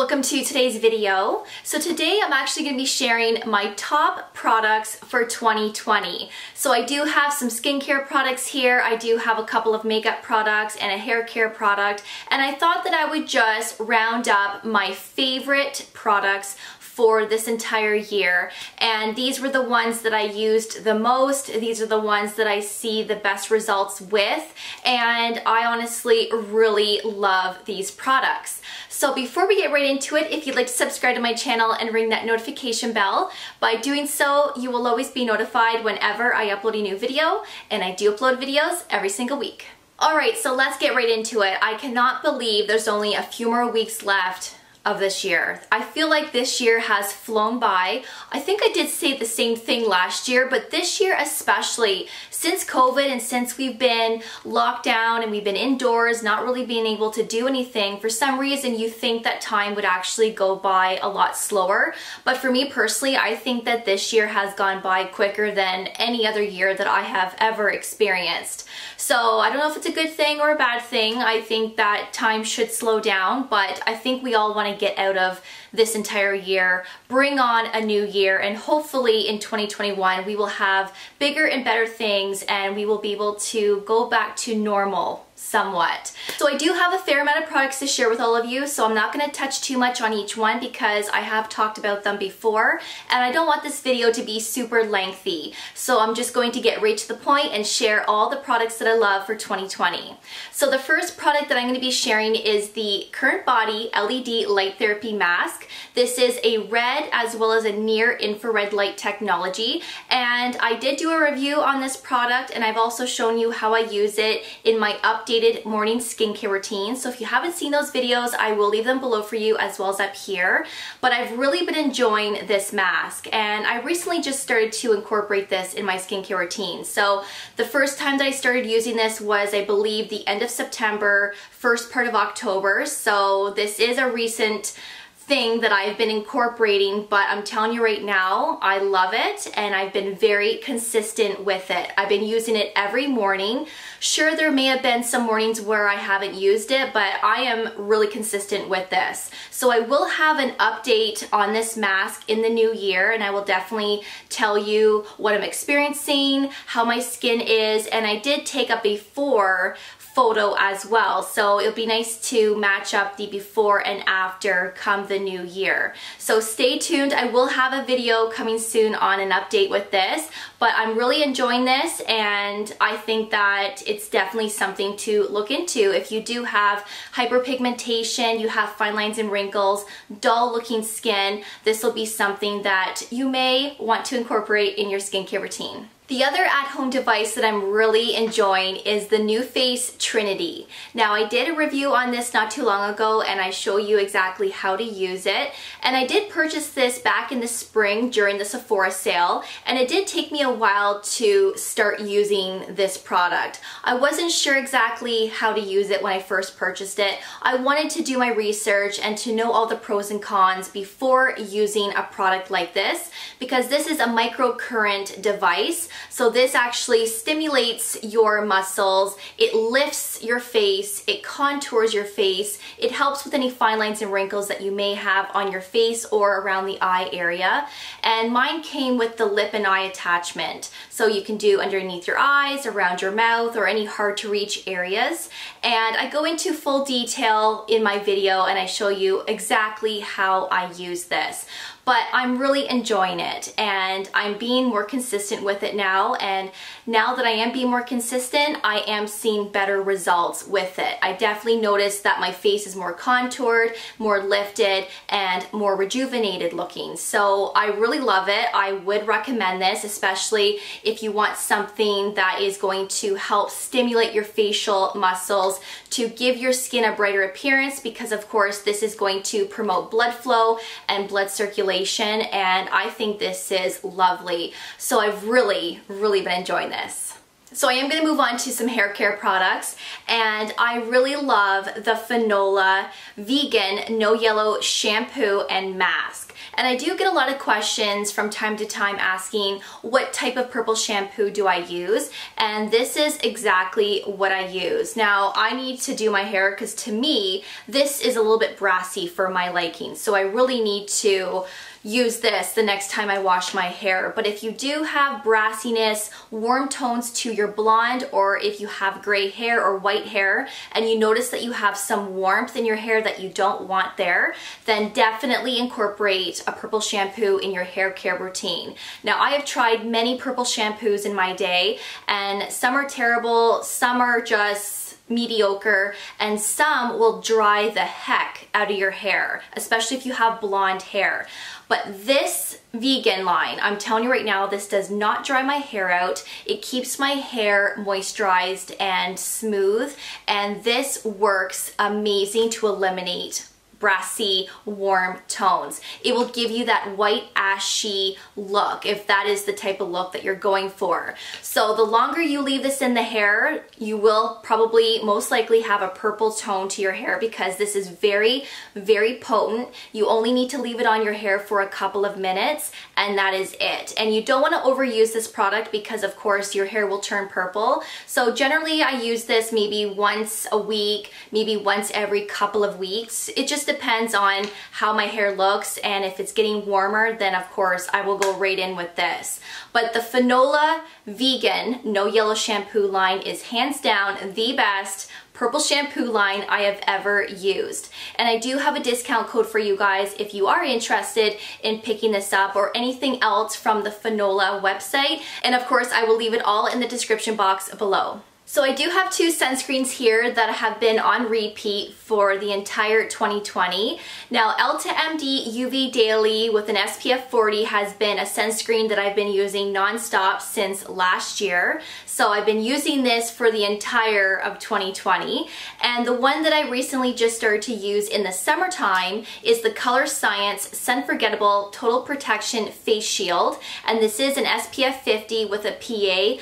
welcome to today's video. So today I'm actually going to be sharing my top products for 2020. So I do have some skincare products here, I do have a couple of makeup products and a hair care product, and I thought that I would just round up my favorite products for this entire year, and these were the ones that I used the most. These are the ones that I see the best results with, and I honestly really love these products. So before we get right into it, if you'd like to subscribe to my channel and ring that notification bell, by doing so you will always be notified whenever I upload a new video, and I do upload videos every single week. Alright, so let's get right into it. I cannot believe there's only a few more weeks left of this year. I feel like this year has flown by. I think I did say the same thing last year, but this year especially, since COVID and since we've been locked down and we've been indoors, not really being able to do anything, for some reason you think that time would actually go by a lot slower. But for me personally, I think that this year has gone by quicker than any other year that I have ever experienced. So I don't know if it's a good thing or a bad thing. I think that time should slow down, but I think we all want to get out of this entire year, bring on a new year, and hopefully in 2021 we will have bigger and better things and we will be able to go back to normal somewhat. So I do have a fair amount of products to share with all of you, so I'm not going to touch too much on each one because I have talked about them before and I don't want this video to be super lengthy. So I'm just going to get right to the point and share all the products that I love for 2020. So the first product that I'm going to be sharing is the Current Body LED Light Therapy Mask. This is a red as well as a near infrared light technology, and I did do a review on this product and I've also shown you how I use it in my updated morning skincare routine. So if you haven't seen those videos, I will leave them below for you as well as up here. But I've really been enjoying this mask, and I recently just started to incorporate this in my skincare routine. So the first time that I started using this was, I believe, the end of September, first part of October. So this is a recent thing that I've been incorporating, but I'm telling you right now, I love it and I've been very consistent with it. I've been using it every morning. Sure, there may have been some mornings where I haven't used it, but I am really consistent with this. So I will have an update on this mask in the new year, and I will definitely tell you what I'm experiencing, how my skin is, and I did take a before photo as well, so it'll be nice to match up the before and after come the new year. So stay tuned. I will have a video coming soon on an update with this, but I'm really enjoying this and I think that it's definitely something to look into if you do have hyperpigmentation, you have fine lines and wrinkles, dull looking skin. This will be something that you may want to incorporate in your skincare routine. The other at-home device that I'm really enjoying is the NuFace Trinity. Now, I did a review on this not too long ago and I show you exactly how to use it. And I did purchase this back in the spring during the Sephora sale, and it did take me a while to start using this product. I wasn't sure exactly how to use it when I first purchased it. I wanted to do my research and to know all the pros and cons before using a product like this, because this is a microcurrent device. So this actually stimulates your muscles, it lifts your face, it contours your face, it helps with any fine lines and wrinkles that you may have on your face or around the eye area. And mine came with the lip and eye attachment. So you can do underneath your eyes, around your mouth, or any hard to reach areas. And I go into full detail in my video and I show you exactly how I use this. But I'm really enjoying it and I'm being more consistent with it now, and now that I am being more consistent, I am seeing better results with it. I definitely noticed that my face is more contoured, more lifted, and more rejuvenated looking. So I really love it. I would recommend this, especially if you want something that is going to help stimulate your facial muscles to give your skin a brighter appearance, because of course this is going to promote blood flow and blood circulation, and I think this is lovely. So I've really been enjoying this. So I am going to move on to some hair care products, and I really love the Fanola Vegan No Yellow Shampoo and Mask. And I do get a lot of questions from time to time asking what type of purple shampoo do I use, and this is exactly what I use. Now I need to do my hair because to me this is a little bit brassy for my liking, so I really need to use this the next time I wash my hair. But if you do have brassiness, warm tones to your blonde, or if you have gray hair or white hair and you notice that you have some warmth in your hair that you don't want there, then definitely incorporate a purple shampoo in your hair care routine. Now I have tried many purple shampoos in my day, and some are terrible, some are just mediocre, and some will dry the heck out of your hair, especially if you have blonde hair. But this vegan line, I'm telling you right now, this does not dry my hair out. It keeps my hair moisturized and smooth, and this works amazing to eliminate brassy, warm tones. It will give you that white ashy look if that is the type of look that you're going for. So the longer you leave this in the hair, you will probably most likely have a purple tone to your hair because this is very, very potent. You only need to leave it on your hair for a couple of minutes and that is it. And you don't want to overuse this product because of course your hair will turn purple. So generally I use this maybe once a week, maybe once every couple of weeks. It just depends on how my hair looks, and if it's getting warmer, then of course I will go right in with this. But the Fanola vegan no yellow shampoo line is hands down the best purple shampoo line I have ever used. And I do have a discount code for you guys if you are interested in picking this up or anything else from the Fanola website. And of course I will leave it all in the description box below. So I do have two sunscreens here that have been on repeat for the entire 2020. Now Elta MD UV Daily with an SPF 40 has been a sunscreen that I've been using non-stop since last year. So I've been using this for the entire of 2020. And the one that I recently just started to use in the summertime is the Colorescience Sunforgettable Total Protection Face Shield. And this is an SPF 50 with a PA+++.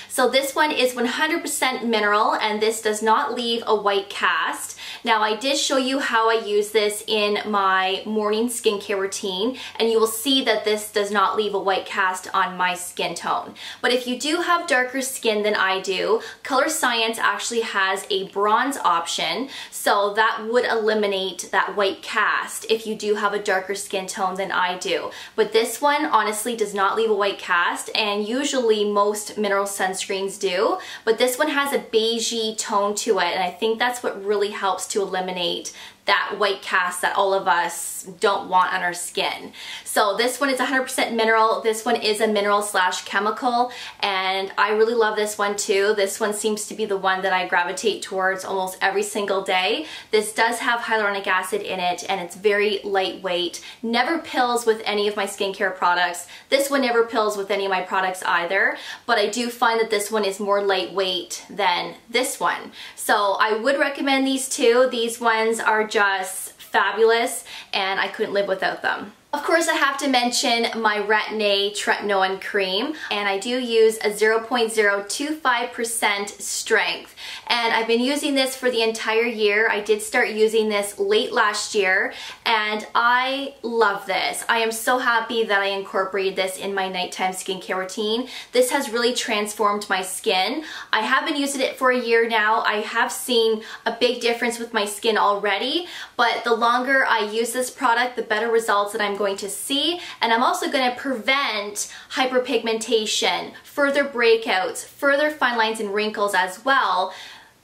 So this one is 100% mineral, and this does not leave a white cast. Now I did show you how I use this in my morning skincare routine, and you will see that this does not leave a white cast on my skin tone. But if you do have darker skin than I do, Colorescience actually has a bronze option, so that would eliminate that white cast if you do have a darker skin tone than I do. But this one honestly does not leave a white cast, and usually most mineral sunscreens do, but this one has a beigey tone to it, and I think that's what really helps to eliminate that white cast that all of us don't want on our skin. So this one is 100% mineral. This one is a mineral / chemical, and I really love this one too. This one seems to be the one that I gravitate towards almost every single day. This does have hyaluronic acid in it, and it's very lightweight. Never pills with any of my skincare products. This one never pills with any of my products either, but I do find that this one is more lightweight than this one. So I would recommend these two. These ones are just fabulous, and I couldn't live without them. Of course, I have to mention my Tretinoin cream, and I do use a 0.025% strength. And I've been using this for the entire year. I did start using this late last year, and I love this. I am so happy that I incorporated this in my nighttime skincare routine. This has really transformed my skin. I have been using it for a year now. I have seen a big difference with my skin already, but the longer I use this product, the better results that I'm going to see. And I'm also going to prevent hyperpigmentation, further breakouts, further fine lines and wrinkles as well,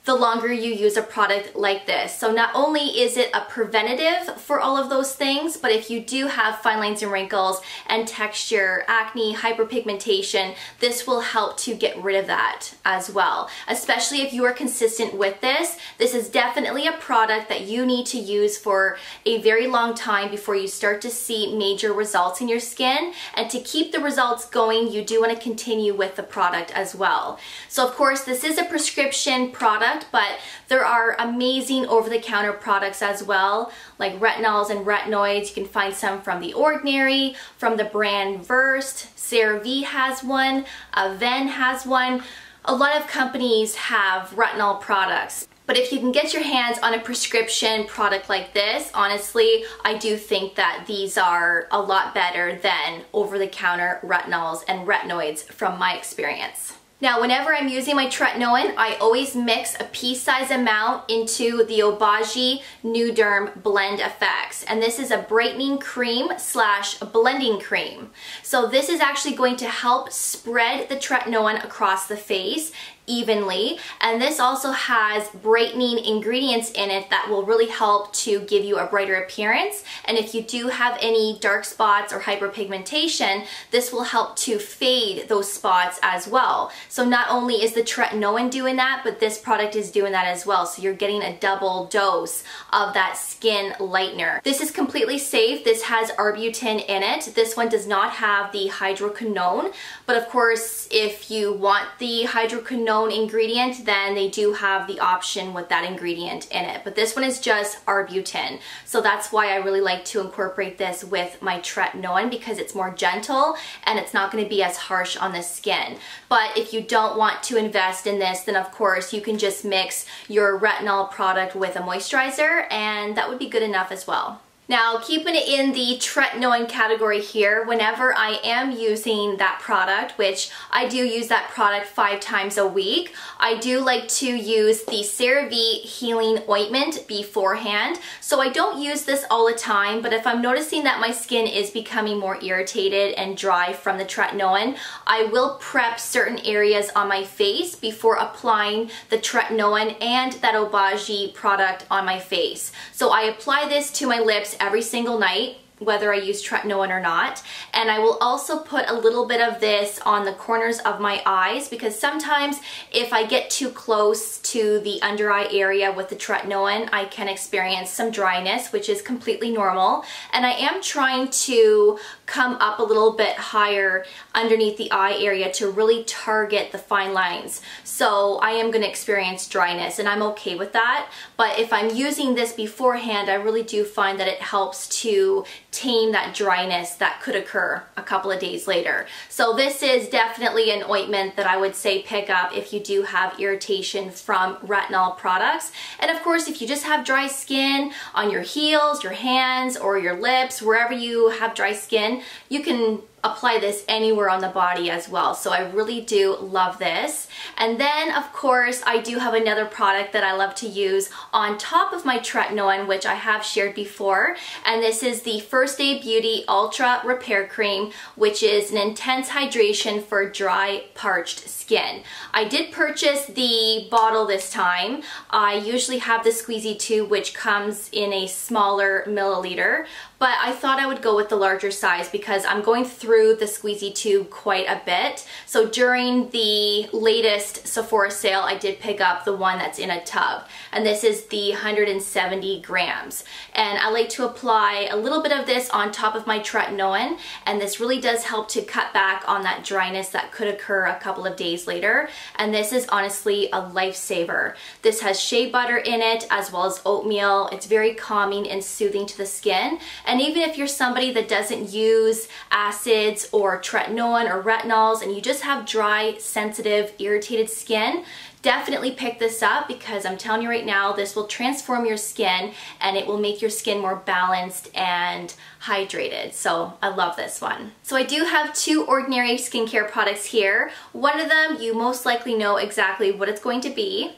the longer you use a product like this. So not only is it a preventative for all of those things, but if you do have fine lines and wrinkles and texture, acne, hyperpigmentation, this will help to get rid of that as well. Especially if you are consistent with this, this is definitely a product that you need to use for a very long time before you start to see major results in your skin. And to keep the results going, you do want to continue with the product as well. So of course, this is a prescription product, but there are amazing over-the-counter products as well, like retinols and retinoids. You can find some from The Ordinary, from the brand Versed, CeraVe has one, Aven has one. A lot of companies have retinol products. But if you can get your hands on a prescription product like this, honestly, I do think that these are a lot better than over-the-counter retinols and retinoids from my experience. Now, whenever I'm using my Tretinoin, I always mix a pea-size amount into the Obagi Nu-Derm Blend Effects. And this is a brightening cream / blending cream. So this is actually going to help spread the Tretinoin across the face evenly, and this also has brightening ingredients in it that will really help to give you a brighter appearance. And if you do have any dark spots or hyperpigmentation, this will help to fade those spots as well. So not only is the Tretinoin doing that, but this product is doing that as well. So you're getting a double dose of that skin lightener. This is completely safe. This has arbutin in it. This one does not have the hydroquinone, but of course, if you want the hydroquinone ingredient, then they do have the option with that ingredient in it. But this one is just arbutin. So that's why I really like to incorporate this with my Tretinoin, because it's more gentle and it's not going to be as harsh on the skin. But if you don't want to invest in this, then of course you can just mix your retinol product with a moisturizer, and that would be good enough as well. Now, keeping it in the Tretinoin category here, whenever I am using that product, which I do use that product 5 times a week, I do like to use the CeraVe Healing Ointment beforehand. So I don't use this all the time, but if I'm noticing that my skin is becoming more irritated and dry from the Tretinoin, I will prep certain areas on my face before applying the Tretinoin and that Obagi product on my face. So I apply this to my lips every single night, whether I use Tretinoin or not. And I will also put a little bit of this on the corners of my eyes, because sometimes if I get too close to the under eye area with the Tretinoin, I can experience some dryness, which is completely normal. And I am trying to come up a little bit higher underneath the eye area to really target the fine lines. So I am going to experience dryness, and I'm okay with that. But if I'm using this beforehand, I really do find that it helps to tame that dryness that could occur a couple of days later. So this is definitely an ointment that I would say pick up if you do have irritation from retinol products. And of course, if you just have dry skin on your heels, your hands, or your lips, wherever you have dry skin, you can apply this anywhere on the body as well. So I really do love this. And then of course I do have another product that I love to use on top of my Tretinoin, which I have shared before, and this is the First Aid Beauty Ultra Repair Cream, which is an intense hydration for dry, parched skin. I did purchase the bottle this time. I usually have the squeezy tube, which comes in a smaller milliliter, but I thought I would go with the larger size because I'm going through the squeezy tube quite a bit. So during the latest Sephora sale, I did pick up the one that's in a tub, and this is the 170 grams. And I like to apply a little bit of this on top of my Tretinoin, and this really does help to cut back on that dryness that could occur a couple of days later. And this is honestly a lifesaver. This has shea butter in it as well as oatmeal. It's very calming and soothing to the skin. And even if you're somebody that doesn't use acids or Tretinoin or retinols and you just have dry, sensitive, irritated skin, definitely pick this up, because I'm telling you right now, this will transform your skin and it will make your skin more balanced and hydrated. So I love this one. So I do have 2 ordinary skincare products here. One of them, you most likely know exactly what it's going to be.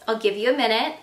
I'll give you a minute.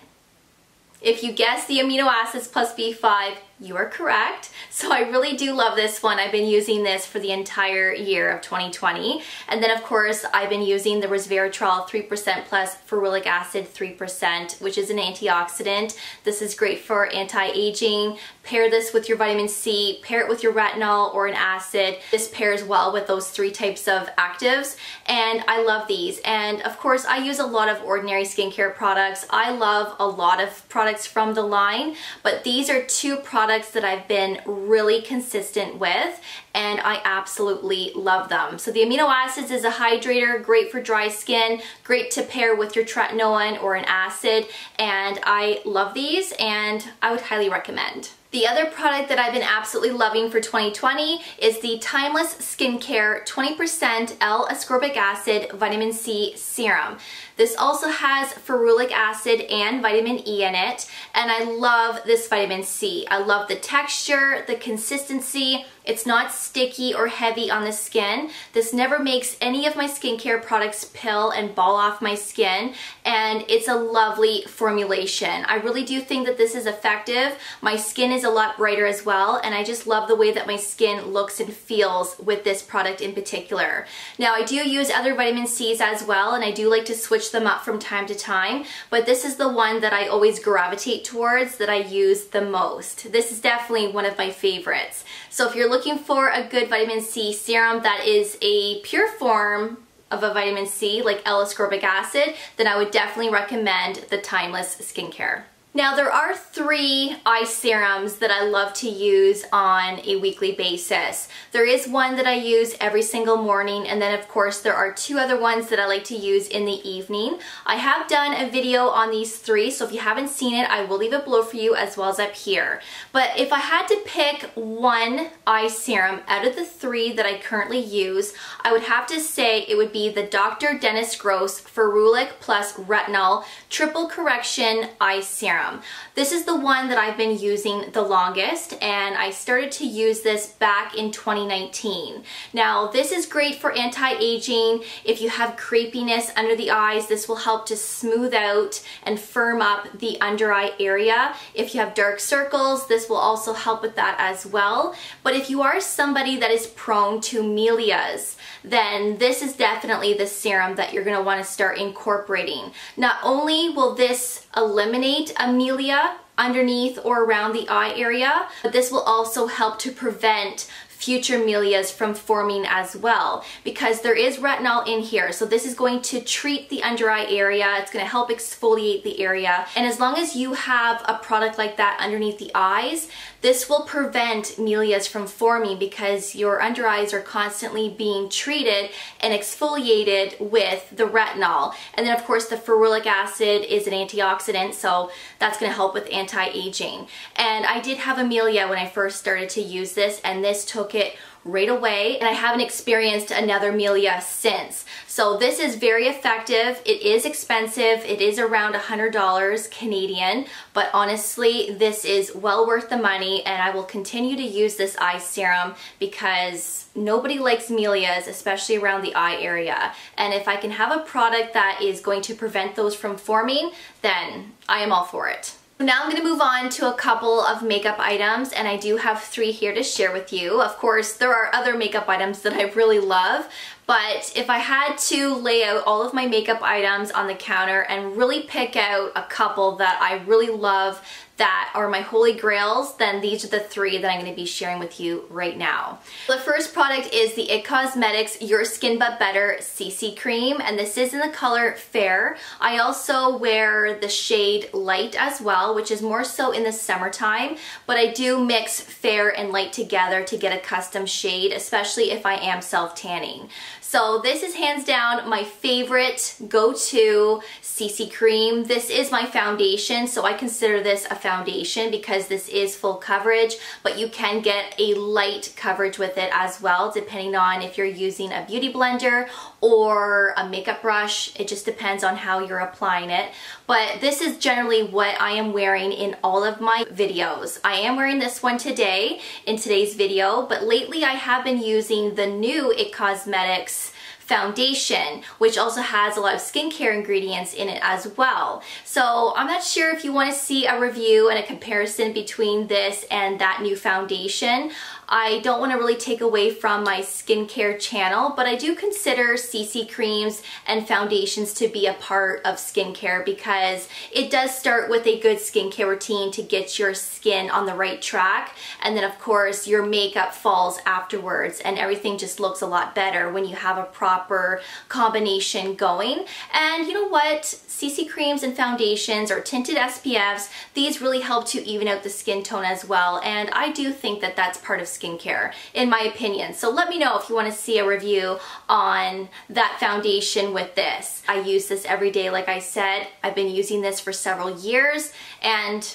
If you guess the amino acids plus B5, you are correct. So I really do love this one. I've been using this for the entire year of 2020. And then of course, I've been using the Resveratrol 3% plus ferulic acid 3%, which is an antioxidant. This is great for anti-aging. Pair this with your vitamin C, pair it with your retinol or an acid. This pairs well with those 3 types of actives, and I love these. And of course, I use a lot of ordinary skincare products. I love a lot of products from the line, but these are 2 products that I've been really consistent with, and I absolutely love them. So the amino acids is a hydrator, great for dry skin, great to pair with your Tretinoin or an acid, and I love these and I would highly recommend. The other product that I've been absolutely loving for 2020 is the Timeless Skincare 20% L-ascorbic acid vitamin C serum. This also has ferulic acid and vitamin E in it, and I love this vitamin C. I love the texture, the consistency. It's not sticky or heavy on the skin. This never makes any of my skincare products pill and ball off my skin, and it's a lovely formulation. I really do think that this is effective. My skin is a lot brighter as well, and I just love the way that my skin looks and feels with this product in particular. Now, I do use other vitamin C's as well, and I do like to switch them up from time to time, but this is the one that I always gravitate towards, that I use the most. This is definitely one of my favorites. So if you're looking for a good vitamin C serum that is a pure form of a vitamin C, like L-ascorbic acid, then I would definitely recommend the Timeless Skincare. Now, there are 3 eye serums that I love to use on a weekly basis. There is one that I use every single morning, and then of course there are 2 other ones that I like to use in the evening. I have done a video on these 3, so if you haven't seen it, I will leave it below for you as well as up here. But if I had to pick one eye serum out of the 3 that I currently use, I would have to say it would be the Dr. Dennis Gross Ferulic plus Retinol Triple Correction Eye Serum. This is the one that I've been using the longest, and I started to use this back in 2019. Now, this is great for anti-aging. If you have crepiness under the eyes, this will help to smooth out and firm up the under eye area. If you have dark circles, this will also help with that as well. But if you are somebody that is prone to melias, then this is definitely the serum that you're going to want to start incorporating. Not only will this eliminate amelia underneath or around the eye area, but this will also help to prevent future melias from forming as well, because there is retinol in here. So this is going to treat the under eye area, it's going to help exfoliate the area, and as long as you have a product like that underneath the eyes, this will prevent melias from forming, because your under eyes are constantly being treated and exfoliated with the retinol. And then of course the ferulic acid is an antioxidant, so that's going to help with anti-aging. And I did have amelia when I first started to use this, and this took it right away, and I haven't experienced another amelia since. So this is very effective. It is expensive. It is around $100 Canadian, but honestly, this is well worth the money, and I will continue to use this eye serum because nobody likes melias, especially around the eye area. And if I can have a product that is going to prevent those from forming, then I am all for it. Now I'm going to move on to a couple of makeup items, and I do have 3 here to share with you. Of course, there are other makeup items that I really love, but if I had to lay out all of my makeup items on the counter and really pick out a couple that I really love that are my holy grails, then these are the 3 that I'm going to be sharing with you right now. The first product is the IT Cosmetics Your Skin But Better CC Cream, and this is in the color Fair. I also wear the shade Light as well, which is more so in the summertime, but I do mix fair and light together to get a custom shade, especially if I am self-tanning. So this is hands down my favorite go-to CC cream. This is my foundation, so I consider this a foundation because this is full coverage, but you can get a light coverage with it as well, depending on if you're using a beauty blender or a makeup brush. It just depends on how you're applying it. But this is generally what I am wearing in all of my videos. I am wearing this one today in today's video, but lately I have been using the new IT Cosmetics foundation, which also has a lot of skincare ingredients in it as well. So I'm not sure if you want to see a review and a comparison between this and that new foundation. I don't want to really take away from my skincare channel, but I do consider CC creams and foundations to be a part of skincare because it does start with a good skincare routine to get your skin on the right track, and then of course your makeup falls afterwards and everything just looks a lot better when you have a proper combination going. And you know what? CC creams and foundations or tinted SPFs, these really help to even out the skin tone as well, and I do think that that's part of skincare in my opinion. So let me know if you want to see a review on that foundation with this. I use this every day, like I said. I've been using this for several years, and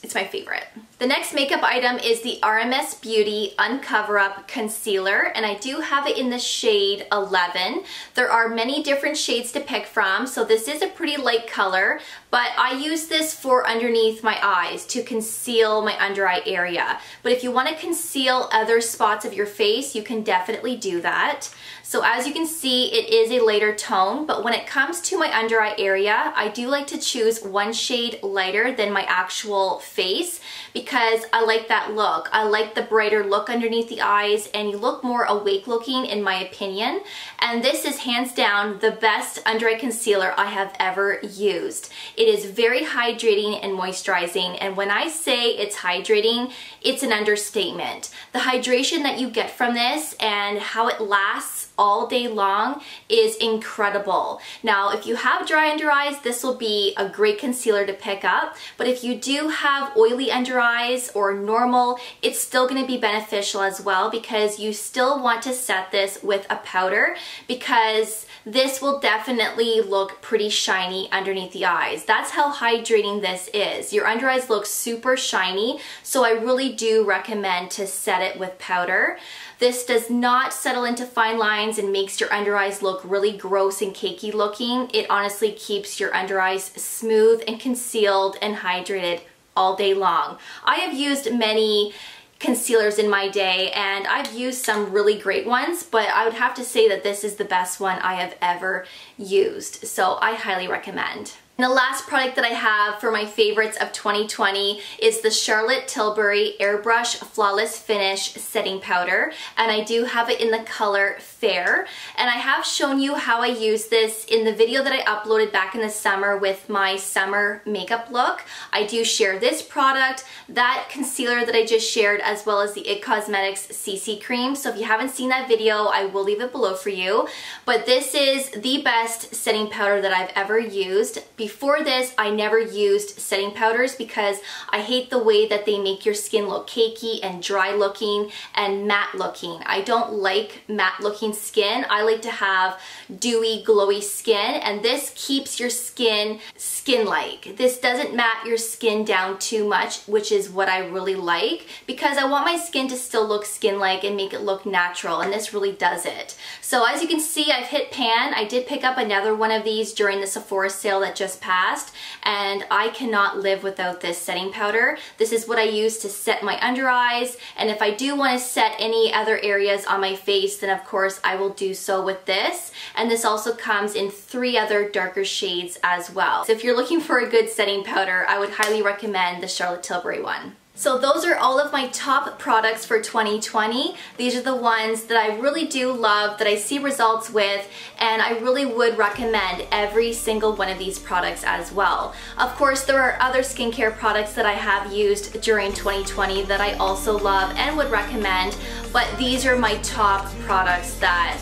It's my favorite. The next makeup item is the RMS Beauty Uncover Up Concealer, and I do have it in the shade 11. There are many different shades to pick from, so this is a pretty light color, but I use this for underneath my eyes to conceal my under eye area. But if you want to conceal other spots of your face, you can definitely do that. So as you can see, it is a lighter tone, but when it comes to my under eye area, I do like to choose one shade lighter than my actual face because I like that look. I like the brighter look underneath the eyes, and you look more awake looking in my opinion. And this is hands down the best under eye concealer I have ever used. It is very hydrating and moisturizing, and when I say it's hydrating, it's an understatement. The hydration that you get from this and how it lasts all day long is incredible. Now, if you have dry under eyes, this will be a great concealer to pick up, but if you do have oily under eyes or normal, it's still going to be beneficial as well, because you still want to set this with a powder, because this will definitely look pretty shiny underneath the eyes. That's how hydrating this is. Your under eyes look super shiny, so I really do recommend to set it with powder. This does not settle into fine lines and makes your under eyes look really gross and cakey looking. It honestly keeps your under eyes smooth and concealed and hydrated all day long. I have used many concealers in my day, and I've used some really great ones, but I would have to say that this is the best one I have ever used. So I highly recommend. And the last product that I have for my favorites of 2020 is the Charlotte Tilbury Airbrush Flawless Finish Setting Powder, and I do have it in the color Fair. And I have shown you how I use this in the video that I uploaded back in the summer with my summer makeup look. I do share this product, that concealer that I just shared, as well as the IT Cosmetics CC Cream. So if you haven't seen that video, I will leave it below for you. But this is the best setting powder that I've ever used. Before this, I never used setting powders because I hate the way that they make your skin look cakey and dry looking and matte looking. I don't like matte looking skin. I like to have dewy, glowy skin, and this keeps your skin skin-like. This doesn't matte your skin down too much, which is what I really like, because I want my skin to still look skin-like and make it look natural, and this really does it. So as you can see, I've hit pan. I did pick up another one of these during the Sephora sale that just passed, and I cannot live without this setting powder. This is what I use to set my under eyes, and if I do want to set any other areas on my face, then of course I will do so with this. And this also comes in 3 other darker shades as well. So if you're looking for a good setting powder, I would highly recommend the Charlotte Tilbury one. So those are all of my top products for 2020. These are the ones that I really do love, that I see results with, and I really would recommend every single one of these products as well. Of course, there are other skincare products that I have used during 2020 that I also love and would recommend, but these are my top products that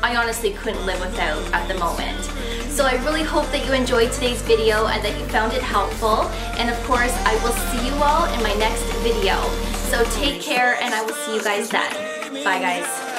I honestly couldn't live without at the moment. So I really hope that you enjoyed today's video and that you found it helpful. And of course, I will see you all in my next video. So take care, and I will see you guys then. Bye guys.